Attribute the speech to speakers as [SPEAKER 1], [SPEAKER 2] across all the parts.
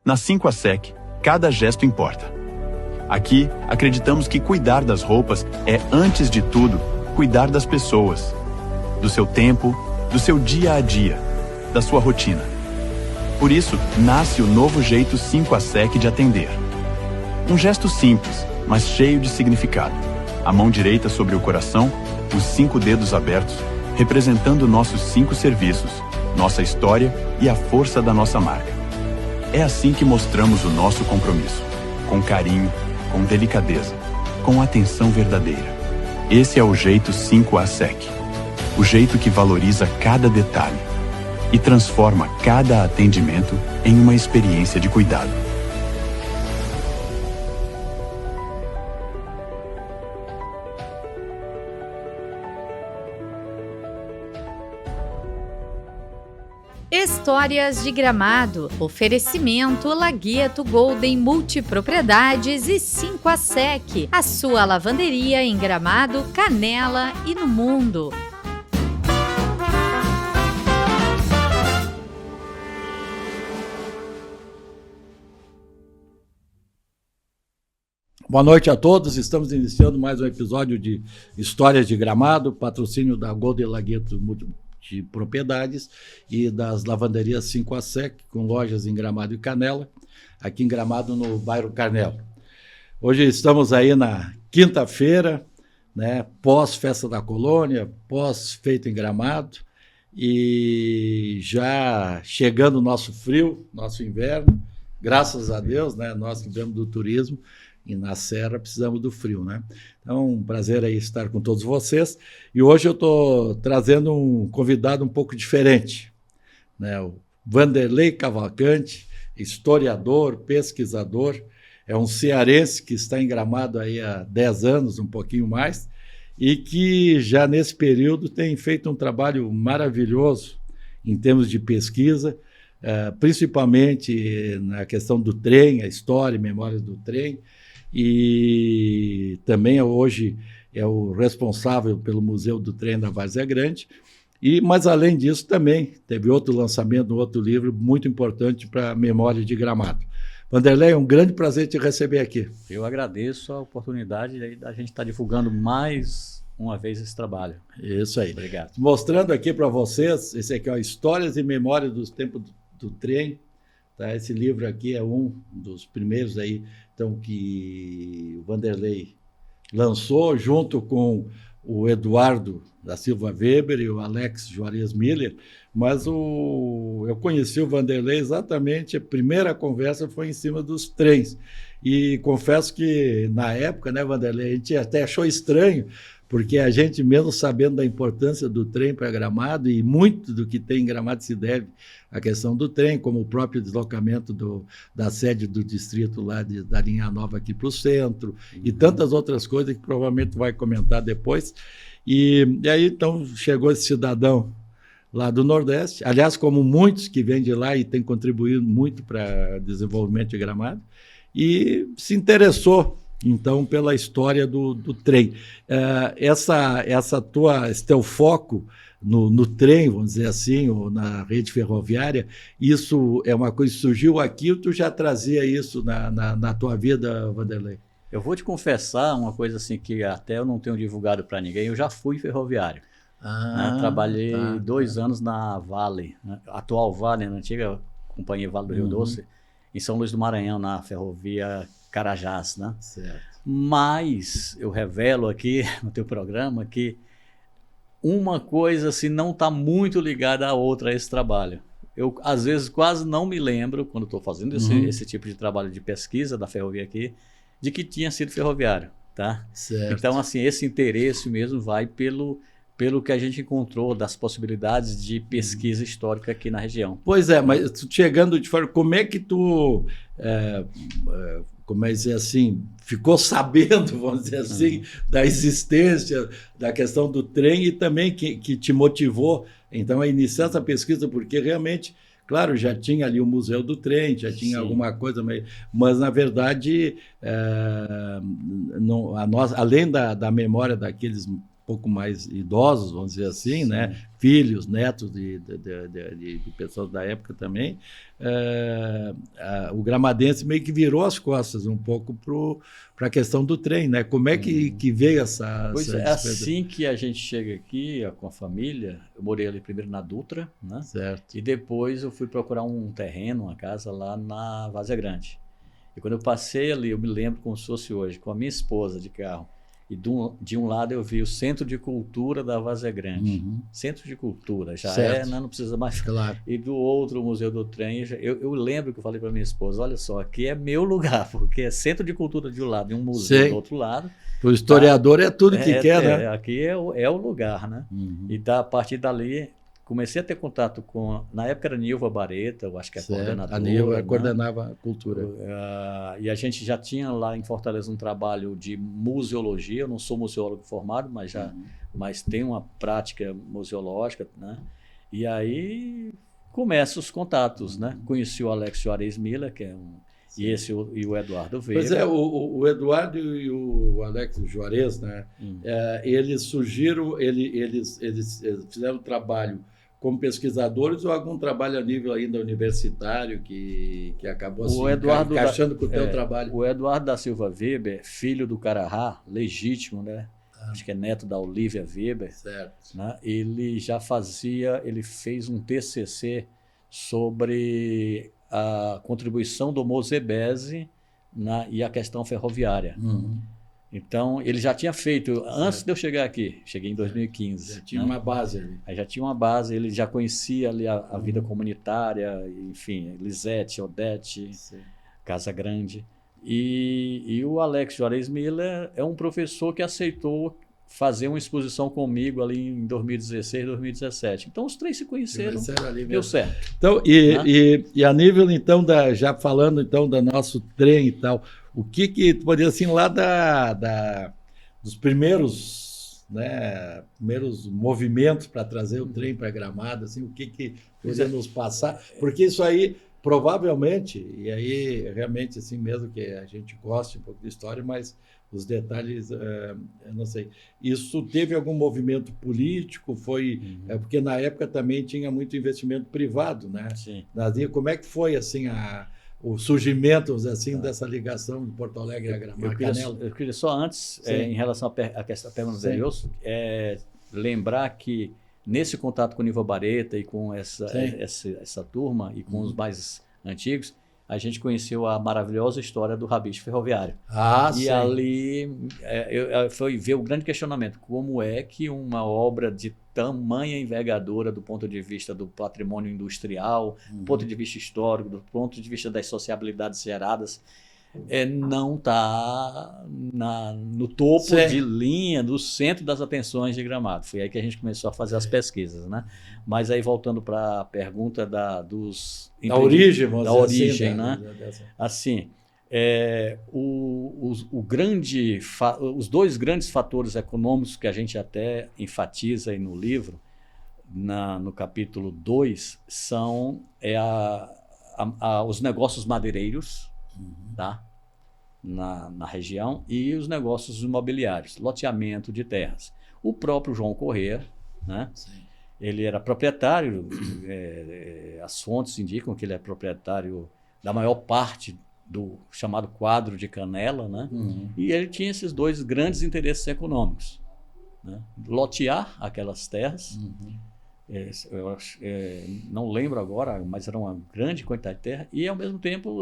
[SPEAKER 1] Na 5ASEC, cada gesto importa. Aqui, acreditamos que cuidar das roupas é, antes de tudo, cuidar das pessoas, do seu tempo, do seu dia a dia, da sua rotina. Por isso, nasce o novo jeito 5ASEC de atender. Um gesto simples, mas cheio de significado. A mão direita sobre o coração, os 5 dedos abertos, representando nossos 5 serviços, nossa história e a força da nossa marca. É assim que mostramos o nosso compromisso, com carinho, com delicadeza, com atenção verdadeira. Esse é o jeito 5ASEC, o jeito que valoriza cada detalhe e transforma cada atendimento em uma experiência de cuidado.
[SPEAKER 2] Histórias de Gramado. Oferecimento Lagueto Golden Multipropriedades e 5ASEC. A sua lavanderia em Gramado, Canela e no mundo.
[SPEAKER 3] Boa noite a todos, estamos iniciando mais um episódio de Histórias de Gramado, patrocínio da Golden Lagueto Multipropriedades e das lavanderias 5ASEC, com lojas em Gramado e Canela, aqui em Gramado, no bairro Carnel. Hoje estamos aí na quinta-feira, né, pós-Festa da Colônia, pós-feito em Gramado, e já chegando o nosso frio, nosso inverno, graças a Deus, né, nós que viemos do turismo, e na Serra precisamos do frio, né? Então, um prazer aí estar com todos vocês. E hoje eu estou trazendo um convidado um pouco diferente, né? O Vanderlei Cavalcante, historiador, pesquisador, é um cearense que está em Gramado aí há 10 anos, um pouquinho mais, e que já nesse período tem feito um trabalho maravilhoso em termos de pesquisa, principalmente na questão do trem, a história e memórias do trem, e também hoje é o responsável pelo Museu do Trem da Várzea Grande, mas além disso também teve outro lançamento, outro livro muito importante para a memória de Gramado. Vanderlei, é um grande prazer te receber aqui.
[SPEAKER 4] Eu agradeço a oportunidade da gente estar divulgando mais uma vez esse trabalho.
[SPEAKER 3] Isso aí.
[SPEAKER 4] Obrigado.
[SPEAKER 3] Mostrando aqui para vocês, esse aqui é Histórias e Memórias dos Tempos do Trem. Tá? Esse livro aqui é um dos primeiros aí, então, que o Vanderlei lançou junto com o Eduardo da Silva Weber e o Alex Juarez Miller, mas eu conheci o Vanderlei exatamente, a primeira conversa foi em cima dos trens, e confesso que na época, né, Vanderlei, a gente até achou estranho, porque a gente, mesmo sabendo da importância do trem para Gramado, e muito do que tem em Gramado se deve à questão do trem, como o próprio deslocamento da sede do distrito lá da Linha Nova aqui para o centro, e tantas outras coisas que provavelmente vai comentar depois. E aí, então, chegou esse cidadão lá do Nordeste, aliás, como muitos que vêm de lá e têm contribuído muito para o desenvolvimento de Gramado, e se interessou então pela história do trem. Esse teu foco no trem, vamos dizer assim, ou na rede ferroviária, isso é uma coisa que surgiu aqui ou tu já trazia isso na tua vida, Vanderlei?
[SPEAKER 4] Eu vou te confessar uma coisa assim que até eu não tenho divulgado para ninguém, eu já fui ferroviário. Trabalhei 2 anos na Vale, atual Vale, na antiga Companhia Vale do Rio Doce, em São Luís do Maranhão, na ferrovia Carajás, né?
[SPEAKER 3] Certo.
[SPEAKER 4] Mas eu revelo aqui no teu programa que uma coisa assim não está muito ligada à outra, a esse trabalho. Eu, às vezes, quase não me lembro, quando estou fazendo esse tipo de trabalho de pesquisa da ferrovia aqui, de que tinha sido ferroviário, tá?
[SPEAKER 3] Certo.
[SPEAKER 4] Então, assim, esse interesse mesmo vai pelo que a gente encontrou das possibilidades de pesquisa histórica aqui na região.
[SPEAKER 3] Pois é, mas chegando de fora, como é que tu, como é dizer assim, ficou sabendo, vamos dizer assim, da existência, da questão do trem e também que te motivou, então, a iniciar essa pesquisa, porque realmente, claro, já tinha ali o Museu do Trem, já tinha alguma coisa, mas na verdade, além da memória daqueles pouco mais idosos, vamos dizer assim, né? Filhos, netos de pessoas da época também, o gramadense meio que virou as costas um pouco para a questão do trem, né? Como é que veio essa...
[SPEAKER 4] Pois
[SPEAKER 3] essa
[SPEAKER 4] é, assim que a gente chega aqui com a família, eu morei ali primeiro na Dutra, né?
[SPEAKER 3] Certo.
[SPEAKER 4] E depois eu fui procurar um terreno, uma casa lá na Várzea Grande. E quando eu passei ali, eu me lembro como se fosse hoje, com a minha esposa de carro. E de um lado eu vi o Centro de Cultura da Várzea Grande. Centro de Cultura, já
[SPEAKER 3] Certo.
[SPEAKER 4] não precisa mais.
[SPEAKER 3] Claro.
[SPEAKER 4] E do outro, o Museu do Trem, eu lembro que eu falei para minha esposa, olha só, aqui é meu lugar, porque é Centro de Cultura de um lado e um museu do outro lado.
[SPEAKER 3] O historiador é tudo que quer, né?
[SPEAKER 4] Aqui é o lugar, né? E a partir dali, comecei a ter contato com... Na época era Nilva Bareta, eu acho que é coordenadora.
[SPEAKER 3] A Nilva,
[SPEAKER 4] né?
[SPEAKER 3] coordenava a cultura.
[SPEAKER 4] E a gente já tinha lá em Fortaleza um trabalho de museologia. Eu não sou museólogo formado, mas tenho uma prática museológica, né? E aí começam os contatos, né? Conheci o Alex Juarez Miller, que é e o Eduardo Weber.
[SPEAKER 3] Pois é, o Eduardo e o Alex Juarez, né? Eles surgiram, eles fizeram trabalho como pesquisadores ou algum trabalho a nível ainda universitário que acabou assim, encaixando com o teu trabalho?
[SPEAKER 4] O Eduardo da Silva Weber, filho do Carahá, legítimo, né? Acho que é neto da Olívia Weber.
[SPEAKER 3] Certo.
[SPEAKER 4] Né? Ele fez um TCC sobre a contribuição do Mosebese e a questão ferroviária. Então, ele já tinha feito, antes de eu chegar aqui, cheguei em 2015.
[SPEAKER 3] Já tinha uma base ali.
[SPEAKER 4] Aí já tinha uma base, ele já conhecia ali a vida comunitária, enfim, Lisete, Odete, Casa Grande. E o Alex Juarez Miller é um professor que aceitou fazer uma exposição comigo ali em 2016, 2017. Então, os três se conheceram, deu certo.
[SPEAKER 3] Então, e a nível, então, já falando, então, do nosso trem e tal, o que tu poderia, assim, lá dos primeiros, né, primeiros movimentos para trazer o trem para Gramado, assim, o que poderia nos passar? Porque isso aí, provavelmente, e aí, realmente, assim, mesmo que a gente goste um pouco de história, mas os detalhes, eu não sei. Isso teve algum movimento político? Porque na época também tinha muito investimento privado, né?
[SPEAKER 4] Sim.
[SPEAKER 3] Como é que foi assim o surgimento assim, dessa ligação de Porto Alegre a Gramado?
[SPEAKER 4] Eu queria só antes, em relação à pergunta anterior, lembrar que nesse contato com o Nilva Bareta e com essa turma e com os mais antigos, a gente conheceu a maravilhosa história do rabicho ferroviário. E ali foi ver o grande questionamento, como é que uma obra de tamanha envergadura do ponto de vista do patrimônio industrial, do ponto de vista histórico, do ponto de vista das sociabilidades geradas, não está no topo de linha, do centro das atenções de Gramado. Foi aí que a gente começou a fazer as pesquisas, né? Mas aí, voltando para a pergunta da origem, né? Assim, os dois grandes fatores econômicos que a gente até enfatiza aí no livro, no capítulo 2, são os negócios madeireiros, tá? Na região, e os negócios imobiliários, loteamento de terras. O próprio João Corrêa, né? Ele era proprietário, as fontes indicam que ele é proprietário da maior parte do chamado quadro de Canela, né? E ele tinha esses dois grandes interesses econômicos, né? Lotear aquelas terras, não lembro agora, mas era uma grande quantidade de terra, e ao mesmo tempo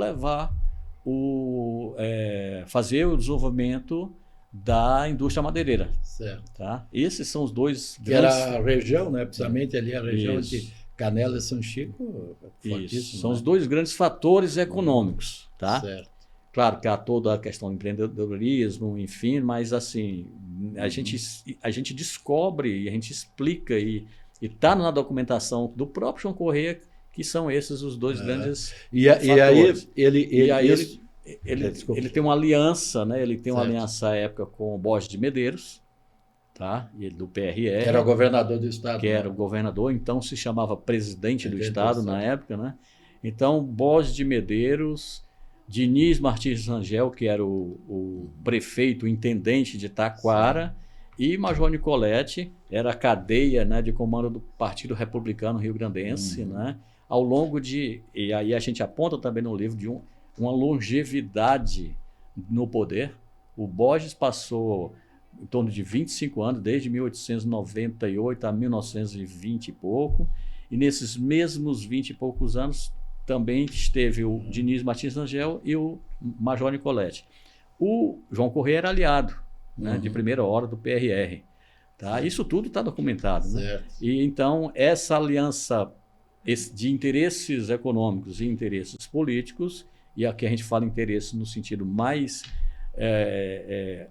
[SPEAKER 4] fazer o desenvolvimento da indústria madeireira.
[SPEAKER 3] Certo.
[SPEAKER 4] Tá? Esses são os dois
[SPEAKER 3] que grandes... era a região, né? Principalmente ali a região de Canela e São Chico.
[SPEAKER 4] São os dois grandes fatores econômicos. Tá?
[SPEAKER 3] Certo.
[SPEAKER 4] Claro que há toda a questão do empreendedorismo, enfim, mas assim, a gente descobre e a gente explica e está na documentação do próprio João Corrêa que são esses os dois grandes fatores. E aí ele tem uma aliança, né? Ele tem uma aliança à época com o Borges de Medeiros, tá? E do PRR.
[SPEAKER 3] Que era o governador do estado.
[SPEAKER 4] Que era o governador, então se chamava presidente do estado na época, né? Então, Borges de Medeiros, Diniz Martins Rangel, que era o prefeito, o intendente de Taquara, e Major Nicolete, era a cadeia, né, de comando do Partido Republicano Rio-Grandense, né? Ao longo e aí a gente aponta também no livro uma longevidade no poder. O Borges passou em torno de 25 anos, desde 1898 a 1920 e pouco, e nesses mesmos 20 e poucos anos também esteve o Diniz Martins Rangel e o Major Nicoletti. O João Correia era aliado, né, de primeira hora do PRR. Tá? Isso tudo está documentado. Né? E então, essa aliança de interesses econômicos e interesses políticos, e aqui a gente fala interesse no sentido mais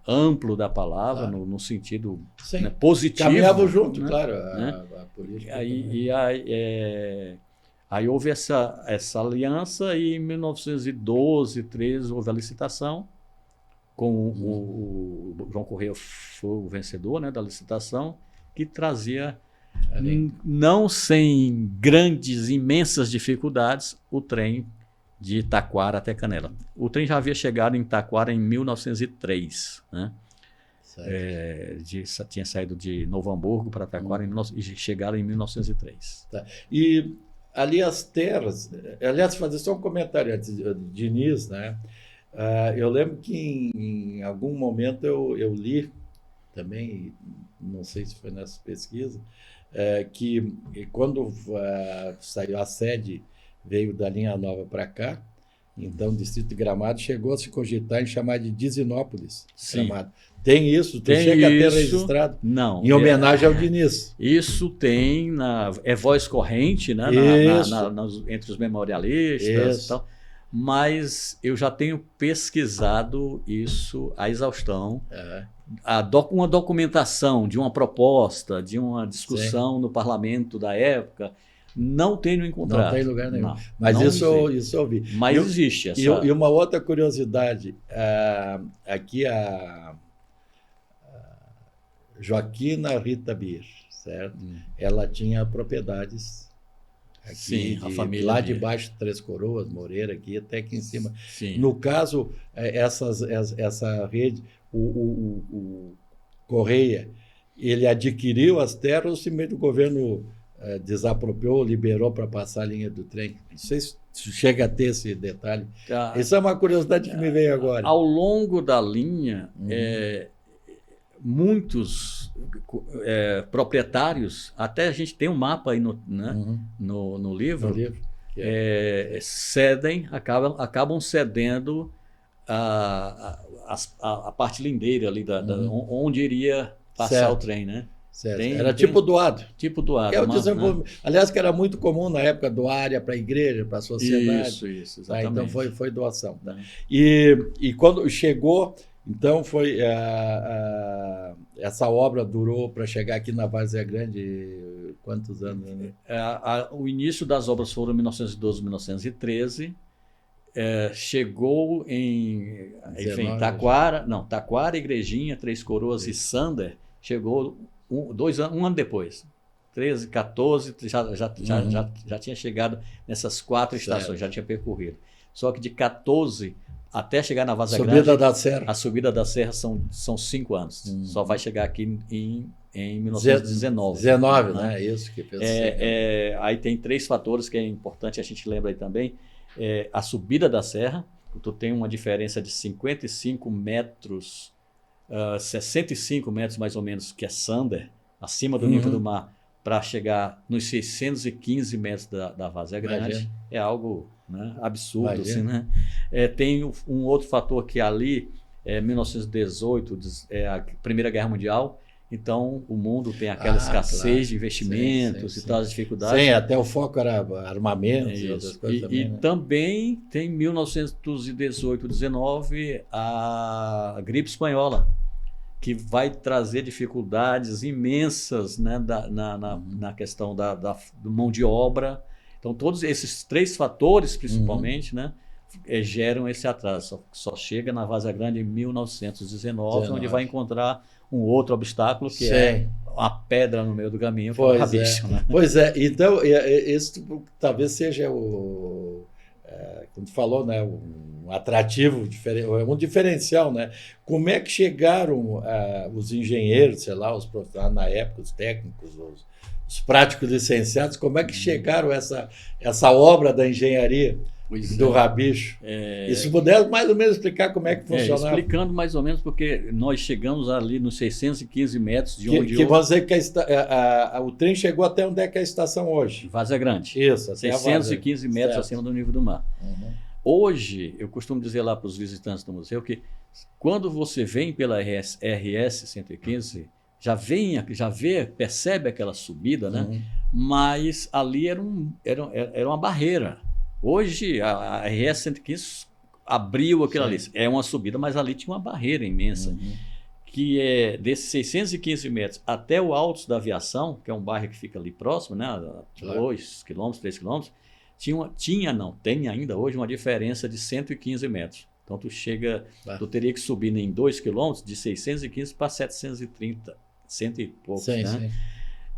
[SPEAKER 4] amplo da palavra, claro. no sentido, né, positivo.
[SPEAKER 3] Caminhavam junto,
[SPEAKER 4] né?
[SPEAKER 3] Claro,
[SPEAKER 4] né?
[SPEAKER 3] a política.
[SPEAKER 4] Aí houve essa aliança e em 1912, 13 houve a licitação, com o João Correia foi o vencedor, né, da licitação, que trazia, não sem grandes, imensas dificuldades, o trem de Taquara até Canela. O trem já havia chegado em Taquara em 1903, né? Tinha saído de Novo Hamburgo para Taquara e chegaram em 1903.
[SPEAKER 3] Tá. E ali as terras, aliás, fazer só um comentário antes, Diniz, né? Eu lembro que em algum momento eu li também, não sei se foi nessa pesquisa, que quando saiu a sede, veio da linha nova para cá, então o distrito de Gramado chegou a se cogitar em chamar de Dizinópolis. Gramado. Tem isso? Tu chega a ter registrado?
[SPEAKER 4] Não.
[SPEAKER 3] Em homenagem ao Diniz.
[SPEAKER 4] Isso tem, voz corrente, né, entre os memorialistas e tal. Mas eu já tenho pesquisado isso à exaustão. Uma documentação de uma proposta, de uma discussão no parlamento da época, não tenho encontrado.
[SPEAKER 3] Não tem lugar nenhum. Mas isso eu vi.
[SPEAKER 4] Mas existe essa...
[SPEAKER 3] E uma outra curiosidade, aqui a Joaquina Rita Bir, certo? Ela tinha propriedades aqui,
[SPEAKER 4] sim, a família
[SPEAKER 3] lá debaixo de Três Coroas, Moreira, aqui até aqui em cima.
[SPEAKER 4] Sim.
[SPEAKER 3] No caso, essa rede, o Correia, ele adquiriu as terras, ou se meio do governo desapropriou, liberou para passar a linha do trem. Não sei se chega a ter esse detalhe. Isso é uma curiosidade que me veio agora.
[SPEAKER 4] Ao longo da linha, muitos proprietários, até a gente tem um mapa aí no livro, acabam cedendo a parte lindeira ali, onde iria passar o trem, né?
[SPEAKER 3] Era tipo doado.
[SPEAKER 4] Tipo doado.
[SPEAKER 3] Aliás, que era muito comum na época doar área para a igreja, para a sociedade.
[SPEAKER 4] Isso, exatamente.
[SPEAKER 3] Então foi doação. Tá? E quando chegou, então foi essa obra durou para chegar aqui na Várzea Grande quantos anos? Né?
[SPEAKER 4] O início das obras foram em 1912, 1913. Chegou em Taquara, Igrejinha, Três Coroas e Sander. Chegou um ano depois, 13, 14, já tinha chegado nessas 4 estações, já tinha percorrido. Só que de 14 até chegar na Várzea Grande, a subida da serra são 5 anos. Só vai chegar aqui em 1919.
[SPEAKER 3] 19, né? Isso que
[SPEAKER 4] aí tem 3 fatores que é importante a gente lembra aí também. A subida da serra, tu tem uma diferença de 55 metros, 65 metros mais ou menos, que é Sander, acima do nível do mar, para chegar nos 615 metros da Várzea Grande. É algo, né, absurdo. Assim, né? Tem um outro fator que ali, 1918, é a Primeira Guerra Mundial. Então, o mundo tem aquela escassez de investimentos e tal, as dificuldades.
[SPEAKER 3] Sim, até o foco era armamentos e outras coisas também.
[SPEAKER 4] E também tem 1918, 19, a gripe espanhola, que vai trazer dificuldades imensas, né, na questão da mão de obra. Então, todos esses 3 fatores, principalmente, né, geram esse atraso. Só chega na Várzea Grande em 1919, onde vai encontrar um outro obstáculo, que é uma pedra no meio do caminho, que é o rabicho. Né?
[SPEAKER 3] Pois é, então, esse talvez seja como tu falou, né, um atrativo, um diferencial, né? Como é que chegaram os engenheiros, sei lá, os profissionais na época, os técnicos, os práticos licenciados, como é que chegaram essa obra da engenharia do Rabicho. E se puder mais ou menos explicar como é que funcionava.
[SPEAKER 4] Explicando mais ou menos, porque nós chegamos ali nos 615 metros de onde...
[SPEAKER 3] Que vão dizer que o trem chegou até onde é que é a estação hoje?
[SPEAKER 4] Várzea Grande.
[SPEAKER 3] Isso.
[SPEAKER 4] 615 metros
[SPEAKER 3] certo.
[SPEAKER 4] acima do nível do mar.
[SPEAKER 3] Uhum.
[SPEAKER 4] Hoje, eu costumo dizer lá para os visitantes do museu que quando você vem pela RS 115, percebe aquela subida, né?
[SPEAKER 3] Uhum.
[SPEAKER 4] Mas ali era uma barreira. Hoje, a RS 115 abriu aquilo ali. É uma subida, mas ali tinha uma barreira imensa, que é desses 615 metros até o Altos da Aviação, que é um bairro que fica ali próximo, né? 2 quilômetros, 3 quilômetros, tem ainda hoje uma diferença de 115 metros. Então, tu teria que subir em 2 quilômetros de 615 para 730, 100 e poucos, né? Sim.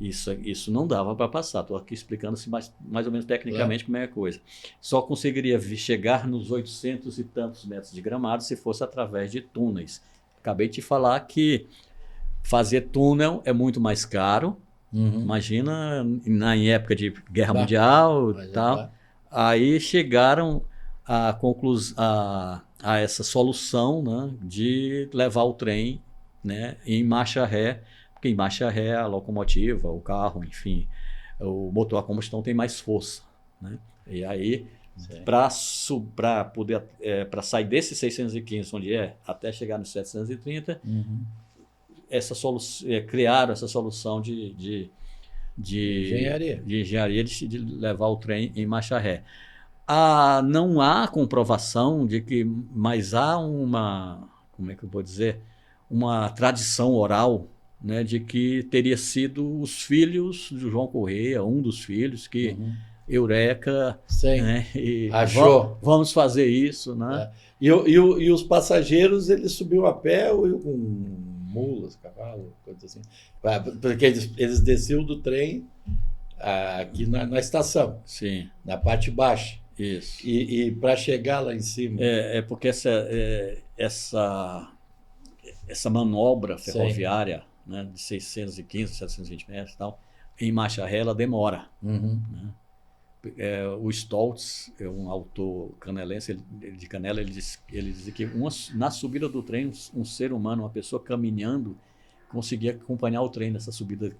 [SPEAKER 4] Isso não dava para passar. Estou aqui explicando assim, mais ou menos tecnicamente como é a coisa. Só conseguiria chegar nos 800 e tantos metros de gramado se fosse através de túneis. Acabei de te falar que fazer túnel é muito mais caro. Imagina na época de Guerra Mundial e tal. Aí chegaram a essa solução, né, de levar o trem, né, em marcha ré. Porque em marcha ré, a locomotiva, o carro, enfim, o motor a combustão tem mais força, né? E aí, para sair desse 615, onde até chegar no 730, criaram essa solução de engenharia de levar o trem em marcha ré. Não há comprovação de que, mas há como é que eu vou dizer, uma tradição oral, né, de que teria sido os filhos do João Correia, um dos filhos, que Eureka, né,
[SPEAKER 3] achou.
[SPEAKER 4] Vamos fazer isso, né?
[SPEAKER 3] E os passageiros, eles subiam a pé ou com mulas, cavalo, coisa assim? Porque eles desciam do trem aqui na estação, na parte baixa.
[SPEAKER 4] Isso.
[SPEAKER 3] E para chegar lá em cima...
[SPEAKER 4] porque essa manobra ferroviária, né, de 615, 720 metros e tal, em marcha ré, ela demora. Né? O Stoltz, um autor canelense, de Canela, ele diz que na subida do trem, um ser humano, uma pessoa caminhando, conseguia acompanhar o trem nessa subida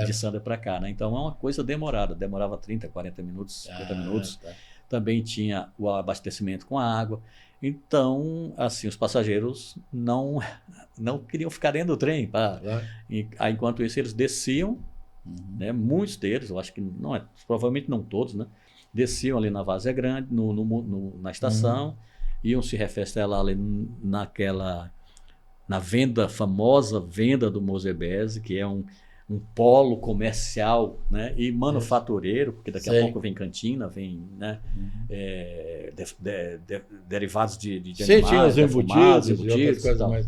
[SPEAKER 4] de Sandra para cá. Né? Então é uma coisa demorada, demorava 30, 40 minutos, 50 minutos. Também tinha o abastecimento com a água. Então, assim, os passageiros não queriam ficar dentro do trem. Enquanto isso, eles desciam, né, muitos deles, eu acho que provavelmente não todos, né, desciam ali na Várzea Grande, na estação, iam se refestelar ali na famosa venda do Mosebese, que é um polo comercial, né, e manufatureiro, porque daqui a pouco vem cantina, vem, né, derivados de animais,
[SPEAKER 3] tinha os embutidos e outras coisas mais.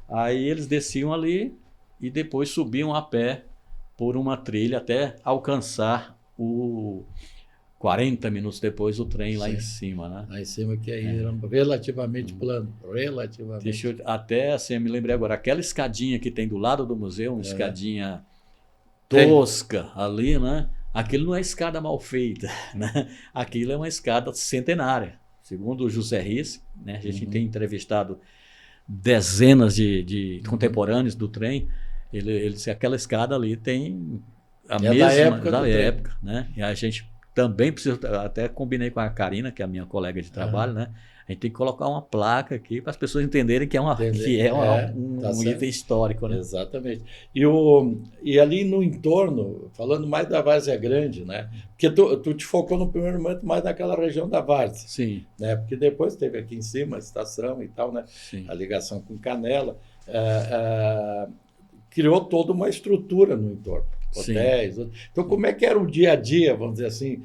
[SPEAKER 4] Aí eles desciam ali e depois subiam a pé por uma trilha até alcançar 40 minutos depois o trem lá em cima, né?
[SPEAKER 3] Lá em cima, que aí era relativamente plano, relativamente.
[SPEAKER 4] Deixa eu até, assim, eu me lembrei agora, aquela escadinha que tem do lado do museu, uma escadinha tosca ali, né? Aquilo não é escada mal feita, né? Aquilo é uma escada centenária. Segundo o José Risse, né? A gente tem entrevistado dezenas de contemporâneos do trem, ele disse que aquela escada ali tem a mesma da época, né? E a gente também precisa, até combinei com a Karina, que é a minha colega de trabalho, né? A gente tem que colocar uma placa aqui para as pessoas entenderem que um item histórico, né?
[SPEAKER 3] Exatamente. E ali no entorno, falando mais da Várzea Grande, né? Porque tu te focou no primeiro momento mais naquela região da Várzea.
[SPEAKER 4] Sim.
[SPEAKER 3] Né? Porque depois teve aqui em cima a estação e tal, né?
[SPEAKER 4] Sim.
[SPEAKER 3] A ligação com Canela. Criou toda uma estrutura no entorno. Hotéis. Então, como é que era o dia a dia, vamos dizer assim,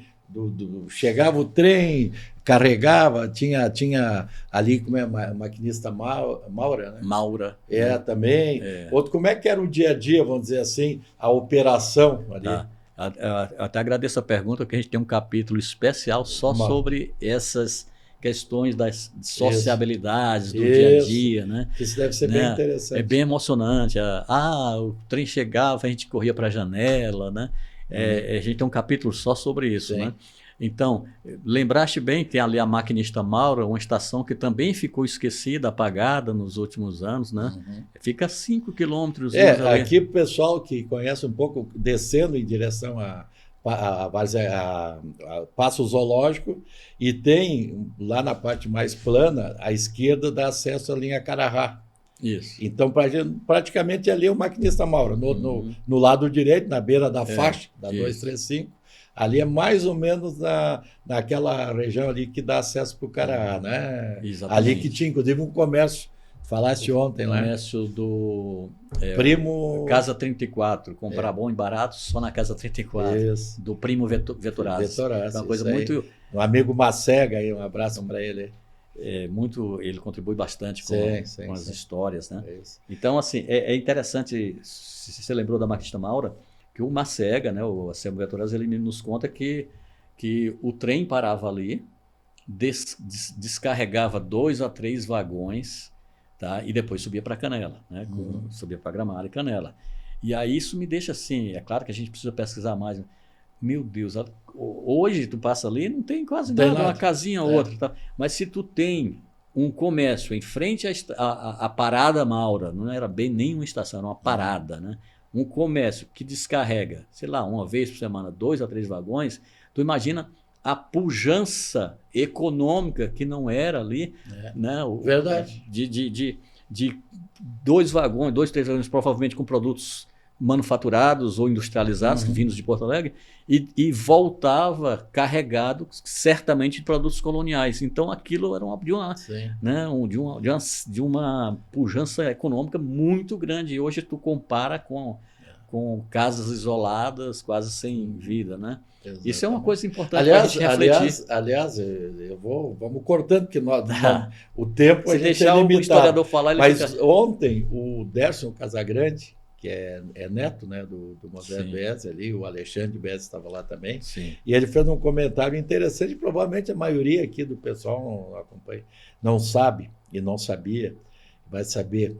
[SPEAKER 3] chegava o trem, carregava, tinha ali como é a maquinista Maura, né?
[SPEAKER 4] Maura.
[SPEAKER 3] Também. Outro, como é que era o dia a dia, vamos dizer assim, a operação ali?
[SPEAKER 4] Eu até agradeço a pergunta, porque a gente tem um capítulo especial só sobre essas questões das sociabilidades do dia a dia, né?
[SPEAKER 3] Isso deve ser bem interessante.
[SPEAKER 4] É bem emocionante. O trem chegava, a gente corria para a janela, né? A gente tem um capítulo só sobre isso, né? Então, lembraste bem, tem ali a Maquinista Maura, uma estação que também ficou esquecida, apagada nos últimos anos, né? Fica a 5 quilômetros.
[SPEAKER 3] Aqui o pessoal que conhece um pouco, descendo em direção a Paço Zoológico, e tem lá na parte mais plana, à esquerda, dá acesso à linha Carará.
[SPEAKER 4] Isso.
[SPEAKER 3] Então, praticamente ali é o Maquinista Maura. No lado direito, na beira da faixa, da 235, ali é mais ou menos naquela região ali que dá acesso para o Carará, né?
[SPEAKER 4] Exatamente.
[SPEAKER 3] Ali que tinha, inclusive, um comércio. Falaste ontem lá.
[SPEAKER 4] Comércio do
[SPEAKER 3] Primo...
[SPEAKER 4] Casa 34, comprar bom e barato só na Casa 34.
[SPEAKER 3] Isso.
[SPEAKER 4] Do Primo Vetorazzi. Uma coisa muito...
[SPEAKER 3] Um amigo Macega, aí, um abraço para ele.
[SPEAKER 4] Ele contribui bastante com as histórias, né? Então, assim, é interessante, se você lembrou da Maquinista Maura, que o Macega, né, o Anselmo Vetorazzi, ele nos conta que o trem parava ali, descarregava 2 a 3 vagões, tá? E depois subia para Canela, né? Subia para Gramado e Canela. E aí isso me deixa assim, é claro que a gente precisa pesquisar mais. Meu Deus, hoje tu passa ali, não tem quase nada, uma casinha ou outra. Tá? Mas se tu tem um comércio em frente à Parada Maura, não era bem nenhuma estação, era uma parada, né? Um comércio que descarrega, sei lá, uma vez por semana, 2 a 3 vagões, tu imagina a pujança econômica que não era ali, né?
[SPEAKER 3] Verdade.
[SPEAKER 4] De 2 vagões, 2, 3 vagões, provavelmente com produtos manufaturados ou industrializados, vindos de Porto Alegre, e voltava carregado certamente de produtos coloniais. Então aquilo era de uma pujança econômica muito grande. E hoje tu compara com casas isoladas, quase sem vida, né? Exatamente. Isso é uma coisa importante para a gente refletir.
[SPEAKER 3] Aliás, vamos cortando, porque o tempo
[SPEAKER 4] Se
[SPEAKER 3] a gente
[SPEAKER 4] deixar
[SPEAKER 3] é limitado.
[SPEAKER 4] o historiador falar, ele
[SPEAKER 3] Mas ontem o Derson Casagrande, que é neto, né, do Moisés Bez ali, o Alexandre Bez estava lá também, e ele fez um comentário interessante, provavelmente a maioria aqui do pessoal não acompanha, não sabe e não sabia, vai saber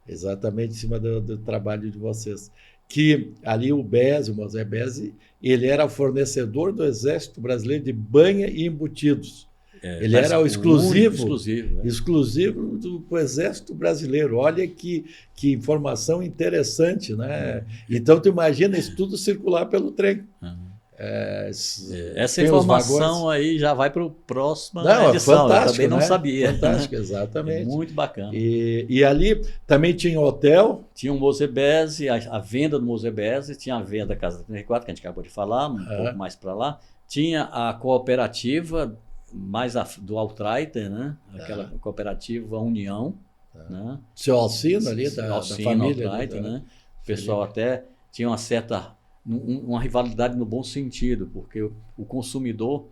[SPEAKER 3] exatamente em cima do trabalho de vocês, que ali o Moisés Bez, ele era fornecedor do Exército Brasileiro de banha e embutidos. Ele era o exclusivo do Exército Brasileiro. Olha que informação interessante, né? Então, tu imagina isso tudo circular pelo trem.
[SPEAKER 4] Essa informação aí já vai para a próxima edição.
[SPEAKER 3] Fantástico,
[SPEAKER 4] eu também não sabia.
[SPEAKER 3] Fantástico, exatamente.
[SPEAKER 4] Muito bacana.
[SPEAKER 3] E ali também tinha hotel.
[SPEAKER 4] Tinha o Moisés Bez, a venda do Moisés Bez, tinha a venda da Casa 34, que a gente acabou de falar, pouco mais para lá. Tinha a cooperativa mais do Altraiter, né? Aquela cooperativa União, né?
[SPEAKER 3] Seu Alcino ali, da família.
[SPEAKER 4] Altraiter, né? O pessoal até tinha uma rivalidade no bom sentido, porque o consumidor,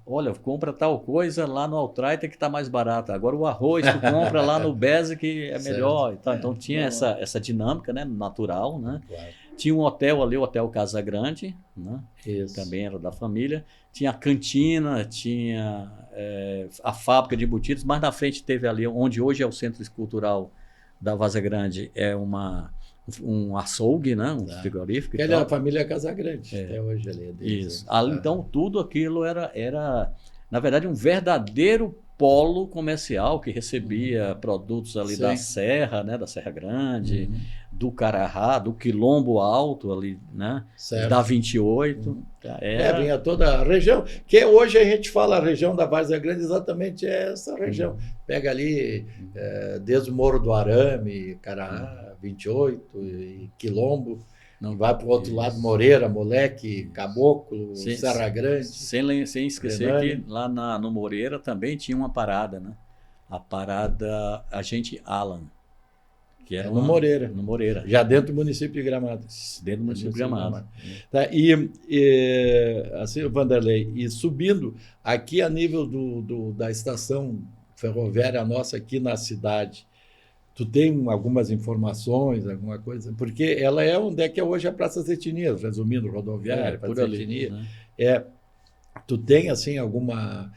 [SPEAKER 4] olha, compra tal coisa lá no Altraiter que está mais barato, agora o arroz tu compra lá no Bez que é melhor. E tal. Então tinha essa dinâmica, né? Natural, né? Claro. Tinha um hotel ali, o Hotel Casa Grande, né? Também era da família. Tinha a cantina, tinha a fábrica de embutidos, mas na frente teve ali, onde hoje é o Centro Cultural da Vaza Grande, um açougue, né? Frigorífico.
[SPEAKER 3] Ele é a família Casa Grande, até hoje ali.
[SPEAKER 4] Isso. Então, tudo aquilo era, na verdade, um verdadeiro polo comercial que recebia produtos ali da Serra, né? Da Serra Grande, do Carará, do Quilombo Alto ali, né? Da 28.
[SPEAKER 3] Vinha toda a região, que hoje a gente fala a região da Várzea Grande, exatamente essa região. Pega ali desde o Morro do Arame, Carará, 28 e Quilombo. Não vai para o outro lado, Moreira, Moleque, Caboclo, Serra Grande.
[SPEAKER 4] Sem esquecer que lá no Moreira também tinha uma parada, né? A parada Agente Alan, que era
[SPEAKER 3] no Moreira.
[SPEAKER 4] No Moreira.
[SPEAKER 3] Já dentro do município de Gramado.
[SPEAKER 4] Dentro do município de Gramado.
[SPEAKER 3] Tá, assim, Vanderlei, e subindo aqui a nível da estação ferroviária nossa aqui na cidade, tu tem algumas informações, alguma coisa? Porque ela é onde é que é hoje a Praça das Etnias, resumindo, rodoviária, Praça das Etnias. Né? Tu tem, assim, alguma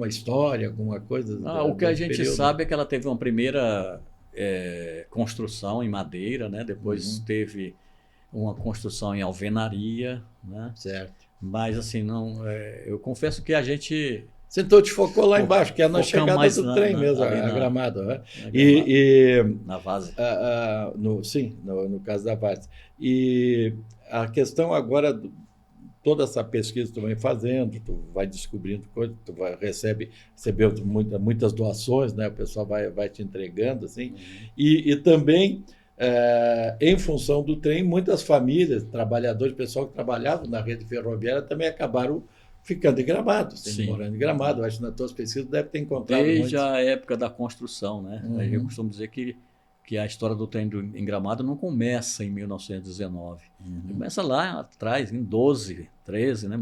[SPEAKER 3] história, alguma coisa?
[SPEAKER 4] O que a gente sabe é que ela teve uma primeira construção em madeira, né? Depois teve uma construção em alvenaria, né?
[SPEAKER 3] Certo.
[SPEAKER 4] Mas assim, não, eu confesso que a gente...
[SPEAKER 3] Você então te focou lá embaixo, que é na chegada
[SPEAKER 4] mais
[SPEAKER 3] do trem mesmo,
[SPEAKER 4] ali
[SPEAKER 3] a Gramado. Né?
[SPEAKER 4] Na Várzea.
[SPEAKER 3] Sim, no caso da Várzea. E a questão agora, toda essa pesquisa que tu vem fazendo, tu vai descobrindo coisas, recebeu muitas doações, né? O pessoal vai te entregando, assim. E também, em função do trem, muitas famílias, trabalhadores, pessoal que trabalhava na rede ferroviária também acabaram ficando em Gramado, morando em Gramado. Eu acho que nas tuas pesquisas deve ter encontrado
[SPEAKER 4] desde a época da construção, né? Eu costumo dizer que a história do trem em Gramado não começa em 1919. Começa lá atrás, em 12, 13, né?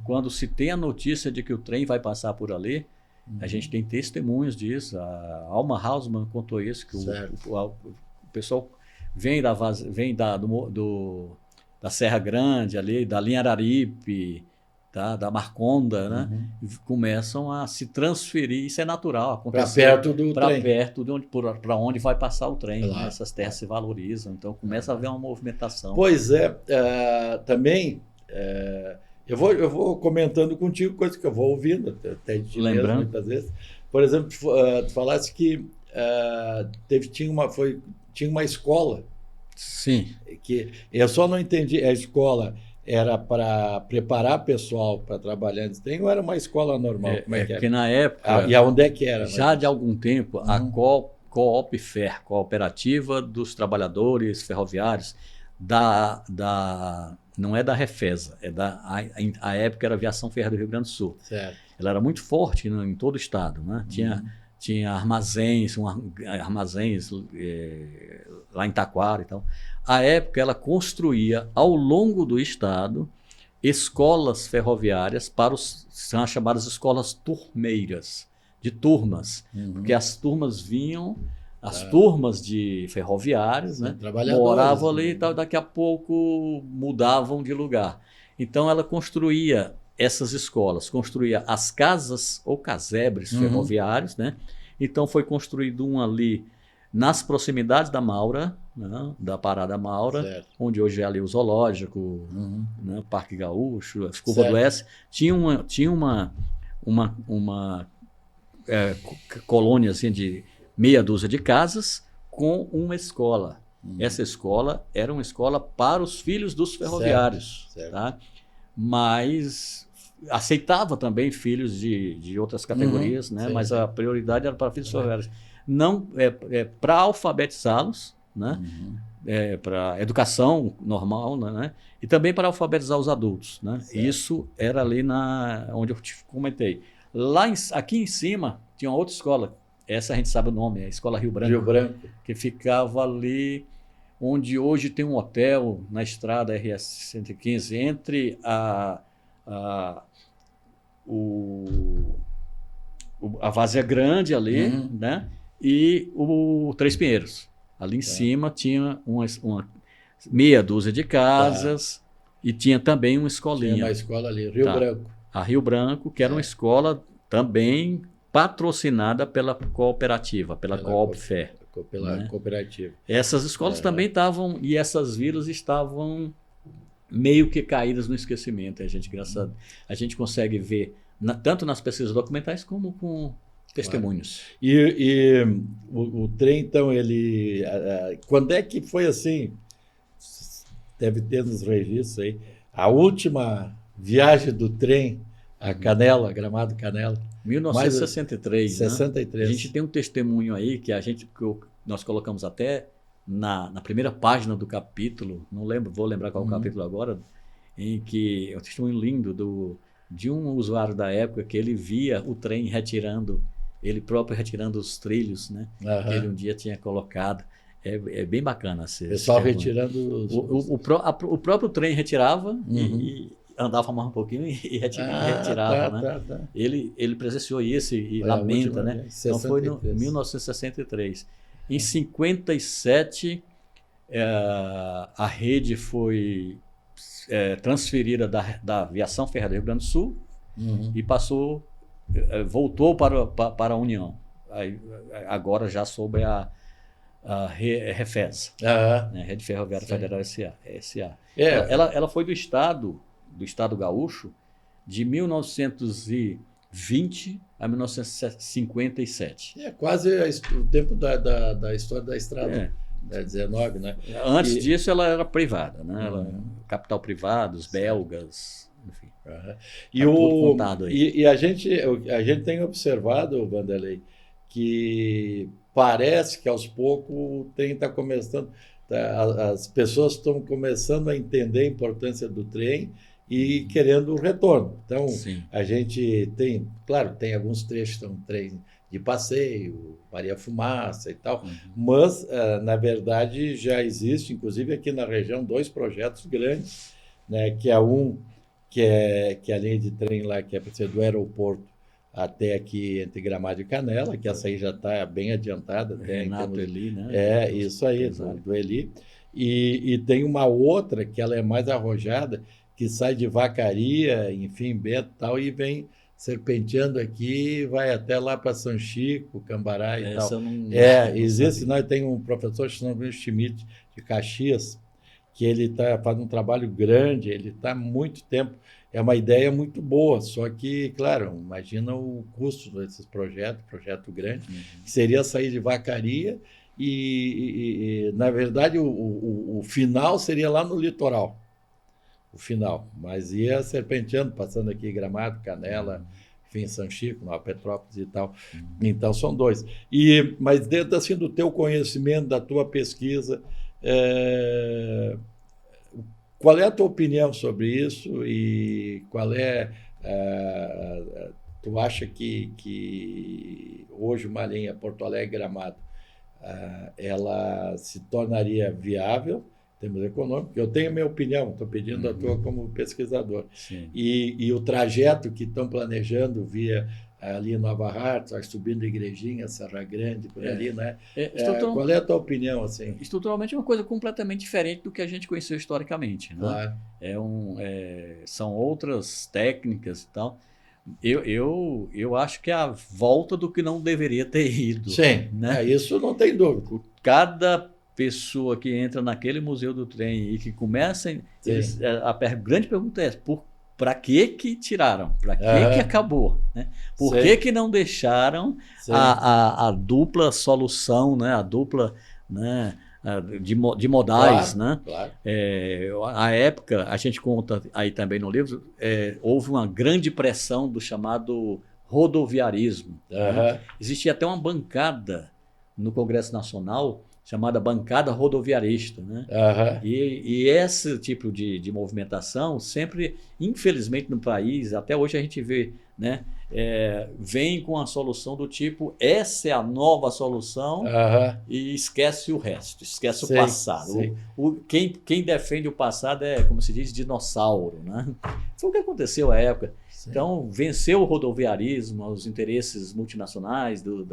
[SPEAKER 4] Quando se tem a notícia de que o trem vai passar por ali, a gente tem testemunhos disso. A Alma Hausmann contou isso, que o pessoal vem da Serra Grande ali, da linha Araripe, tá, da Marconda, né? Começam a se transferir, isso é natural, acontecer para perto de para onde vai passar o trem, né? Essas terras se valorizam, então começa a haver uma movimentação.
[SPEAKER 3] Pois é, também eu vou comentando contigo coisas que eu vou ouvindo, até de lembrando muitas vezes. Por exemplo, tu falaste que tinha uma escola.
[SPEAKER 4] Sim.
[SPEAKER 3] Que eu só não entendi, a escola era para preparar pessoal para trabalhar nesse trem ou era uma escola normal? Como é que era?
[SPEAKER 4] Porque na época...
[SPEAKER 3] E aonde é que era?
[SPEAKER 4] Já de algum tempo, a Coopfer, Cooperativa dos Trabalhadores Ferroviários, não é da Refesa, a época era a Aviação Ferroviária do Rio Grande do Sul.
[SPEAKER 3] Certo.
[SPEAKER 4] Ela era muito forte em todo o estado, né? Tinha armazéns, lá em Taquara e tal. À época, ela construía, ao longo do estado, escolas ferroviárias são as chamadas escolas turmeiras, de turmas, porque as turmas vinham, turmas de ferroviários, né, moravam ali e tal, daqui a pouco mudavam de lugar. Então, ela construía essas escolas, construía as casas ou casebres ferroviários, né? Então, foi construído um ali nas proximidades da Maura, né, da Parada Maura, onde hoje é ali o Zoológico, né, Parque Gaúcho, a Curva do Oeste, tinha uma colônia assim, de meia dúzia de casas com uma escola. Essa escola era uma escola para os filhos dos ferroviários, tá? Mas aceitava também filhos de outras categorias, né? Mas a prioridade era para filhos ferroviários. Não para alfabetizá-los, né? Para educação normal, né? E também para alfabetizar os adultos, né? Isso era ali onde eu te comentei. Aqui em cima tinha uma outra escola, essa a gente sabe o nome, é a Escola Rio Branco, que ficava ali onde hoje tem um hotel na estrada RS 115, entre a Várzea Grande ali, né? E o Três Pinheiros. Ali em cima tinha uma meia dúzia de casas e tinha também uma escolinha.
[SPEAKER 3] Tinha uma escola ali, Rio Branco.
[SPEAKER 4] A Rio Branco, que era uma escola também patrocinada pela cooperativa, pela Coopfer.
[SPEAKER 3] Pela cooperativa.
[SPEAKER 4] Essas escolas também estavam, e essas vilas estavam meio que caídas no esquecimento. A gente consegue ver, tanto nas pesquisas documentais como com testemunhos.
[SPEAKER 3] E o trem, então, ele... quando é que foi assim? Deve ter nos registros aí. A última viagem do trem a Canela, Gramado Canela.
[SPEAKER 4] 1963,
[SPEAKER 3] 63.
[SPEAKER 4] A gente tem um testemunho aí que nós colocamos até na primeira página do capítulo, não lembro, vou lembrar qual é o capítulo agora, em que é um testemunho lindo de um usuário da época que ele via o trem ele próprio retirando os trilhos, né? Que ele um dia tinha colocado. É bem bacana.
[SPEAKER 3] Pessoal retirando
[SPEAKER 4] o próprio trem retirava e andava mais um pouquinho e retirava, né? Tá. Ele presenciou isso e lamenta, né? 63. Então foi em 1963. Em 57, a rede foi transferida da Aviação Ferroviária do Rio Grande do Sul e voltou para a União. Agora já sobre a Refesa, né? Rede Ferroviária Federal S.A. Ela foi do Estado do Estado Gaúcho de 1920 a 1957.
[SPEAKER 3] É quase o tempo da história da estrada, 19, né?
[SPEAKER 4] Antes disso, ela era privada, né? Capital privado, os belgas, enfim.
[SPEAKER 3] E,
[SPEAKER 4] tudo contado aí.
[SPEAKER 3] E a gente tem observado, Vanderlei, que parece que aos poucos o trem está começando, as pessoas estão começando a entender a importância do trem e querendo o retorno. Então,
[SPEAKER 4] Sim.
[SPEAKER 3] a gente tem, claro, tem alguns trechos que são trem de passeio, Maria Fumaça e tal, mas, na verdade, já existe, inclusive aqui na região, 2 projetos grandes, né, que é que é a linha de trem lá, que é para ser do aeroporto até aqui entre Gramado e Canela, que essa aí já está bem adiantada.
[SPEAKER 4] Renato Eli, né?
[SPEAKER 3] É, isso aí, do Eli. E tem uma outra que ela é mais arrojada, que sai de Vacaria, enfim, Bento e tal, e vem serpenteando aqui, vai até lá para São Chico, Cambará e tal. Existe, nós tem um professor chamado Schmidt, de Caxias, que ele faz um trabalho grande, ele está há muito tempo. É uma ideia muito boa, só que, claro, imagina o custo desses projeto grande, que seria sair de Vacaria e na verdade, o final seria lá no litoral. O final, mas ia serpenteando, passando aqui Gramado, Canela, enfim, São Chico, Nova Petrópolis e tal. Então, são 2. Mas dentro assim, do teu conhecimento, da tua pesquisa, qual é a tua opinião sobre isso e qual é... tu acha que hoje uma linha Porto Alegre-Gramado ela se tornaria viável em termos econômicos? Eu tenho a minha opinião, estou pedindo a tua como pesquisador. E o trajeto que estão planejando via ali Nova Hartz, subindo Igrejinha, Serra Grande, por ali, né? Qual é a tua opinião? Assim?
[SPEAKER 4] Estruturalmente é uma coisa completamente diferente do que a gente conheceu historicamente. Né?
[SPEAKER 3] Claro.
[SPEAKER 4] São outras técnicas e tal. Eu acho que é a volta do que não deveria ter ido.
[SPEAKER 3] Sim,
[SPEAKER 4] né?
[SPEAKER 3] Isso não tem dúvida.
[SPEAKER 4] Cada pessoa que entra naquele museu do trem e que começa... a grande pergunta é para que tiraram? Para que acabou? Né? Por que não deixaram a dupla solução, né? A dupla, né? De modais?
[SPEAKER 3] Claro,
[SPEAKER 4] né?
[SPEAKER 3] Claro.
[SPEAKER 4] A época, a gente conta aí também no livro, houve uma grande pressão do chamado rodoviarismo. Né? Existia até uma bancada no Congresso Nacional chamada bancada rodoviarista. Né? E esse tipo de movimentação sempre, infelizmente no país, até hoje a gente vê, né, vem com a solução do tipo, essa é a nova solução e esquece o resto, esquece o passado. Quem defende o passado é, como se diz, dinossauro. Né? Foi o que aconteceu à época. Então, venceu o rodoviarismo, os interesses multinacionais dos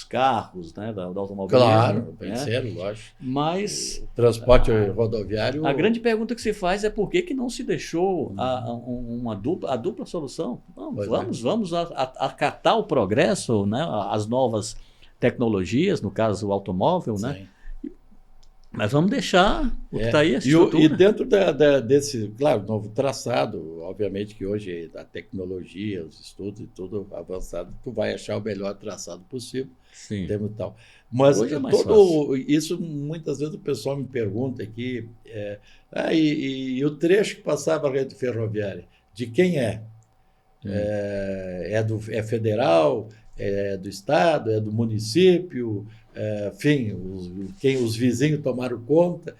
[SPEAKER 4] carros, né, do automobilismo.
[SPEAKER 3] Claro, venceram, lógico.
[SPEAKER 4] Mas
[SPEAKER 3] o transporte rodoviário...
[SPEAKER 4] A grande pergunta que se faz é por que não se deixou a dupla solução? Não, vamos acatar o progresso, né, as novas tecnologias, no caso o automóvel, né? Mas vamos deixar o que está aí, essa estrutura.
[SPEAKER 3] E dentro desse, claro, novo traçado, obviamente que hoje a tecnologia, os estudos e tudo avançado, tu vai achar o melhor traçado possível.
[SPEAKER 4] Sim.
[SPEAKER 3] Tal. Mas
[SPEAKER 4] hoje é mais
[SPEAKER 3] fácil. Isso, muitas vezes o pessoal me pergunta aqui, e o trecho que passava a rede ferroviária, de quem é? É federal? É do estado? É do município? Enfim, os vizinhos tomaram conta.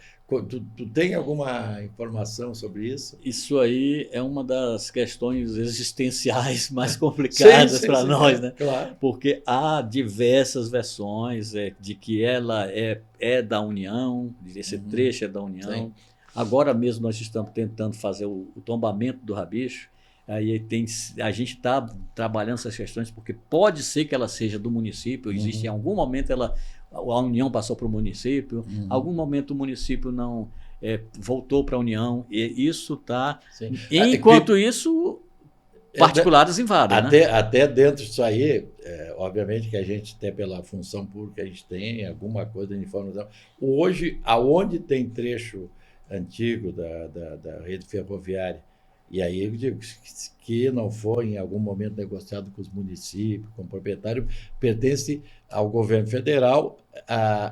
[SPEAKER 3] Tu tem alguma informação sobre isso?
[SPEAKER 4] Isso aí é uma das questões existenciais mais complicadas para nós, né?
[SPEAKER 3] Claro.
[SPEAKER 4] Porque há diversas versões de que ela é da União, esse trecho é da União.
[SPEAKER 3] Sim.
[SPEAKER 4] Agora mesmo nós estamos tentando fazer o tombamento do Rabicho. Aí a gente está trabalhando essas questões porque pode ser que ela seja do município, existe em algum momento a União passou para o município, em algum momento o município não voltou para a União, e isso está... Enquanto isso, particulares invadem.
[SPEAKER 3] Até dentro disso aí, obviamente que a gente tem, pela função pública, a gente tem alguma coisa de informação. Hoje, aonde tem trecho antigo da rede ferroviária. E aí eu digo que não foi em algum momento negociado com os municípios, com o proprietário, pertence ao governo federal,